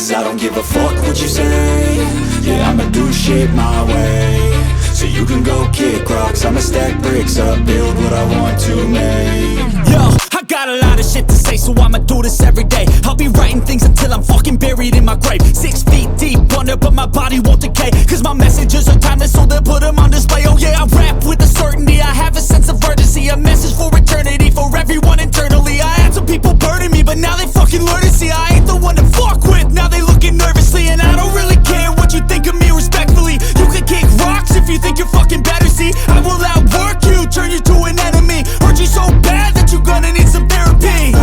Cause I don't give a fuck what you say. Yeah, I'ma do shit my way. So you can go kick rocks, I'ma stack bricks up, build what I want to make. Yo, I got a lot of shit to say, so I'ma do this every day. I'll be writing things until I'm fucking buried in my grave. 6 feet deep under, but my body won't decay. Cause my messages are timeless, so they'll put them on display. Oh yeah, I rap with a certainty, I have a sense of urgency. A message for eternity, for everyone internally. I had some people burning me, but now they fucking learn to see I ain't the one to fuck with, now they looking nervously. And I don't really care what you think of me respectfully. You can kick rocks if you think you're fucking better, see. I will outwork you, turn you to an enemy. Hurt you so bad that you're gonna need some therapy.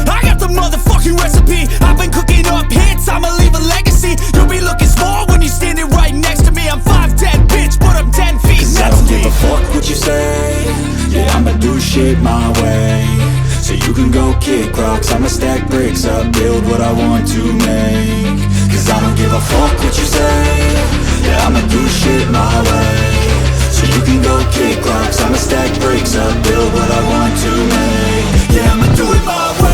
I got the motherfucking recipe. I've been cooking up hits, I'ma leave a legacy. You'll be looking small when you're standing right next to me. I'm 5'10", bitch, but I'm 10 feet Cause next I don't to me. give a fuck what you say. Yeah, I'ma do shit my way. So you can go kick rocks, I'ma stack bricks up, build what I want to make. Cause I don't give a fuck what you say. Yeah, I'ma do shit my way. So you can go kick rocks, I'ma stack bricks up, build what I want to make. Yeah, I'ma do it my way.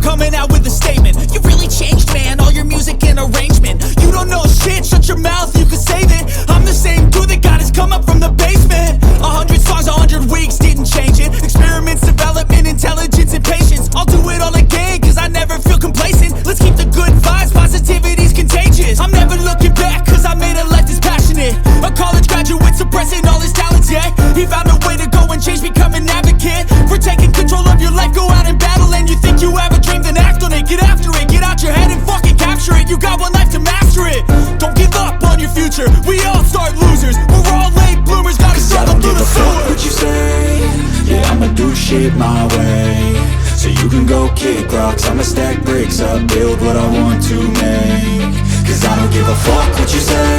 Coming out with a statement. You really changed, man, all your music and arrangement. You don't know shit, shut your mouth, you can save it. I'm the same dude that got his come up from the basement. 100 songs, 100 weeks, didn't change it. Experiments, development, intelligence, and patience. I'll do it all again, cause I never feel complacent. Let's keep the good vibes, positivity's contagious. I'm never looking back, cause I made a life that's passionate. A college graduate suppressing all his talents, yeah. He found a way to go and change, become an advocate. For taking control of your life, go out and battle. And you think you have a dream, then act on it. Get after it, get out your head and fucking capture it. You got one life to master it. Don't give up on your future, we all start losers. We're all late bloomers, gotta struggle through the sewer. What you say? Yeah, I'ma do shit my way. So you can go kick rocks, I'ma stack bricks up, build what I want to make. Cause I don't give a fuck what you say.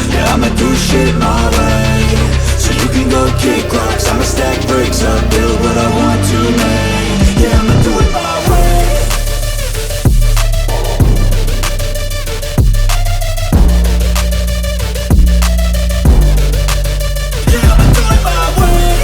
Yeah, I'ma do shit my way. So you can go kick rocks, I'ma stack bricks up, build what I want to make. Yeah, I'ma do it my way. Yeah, I'ma do it my way.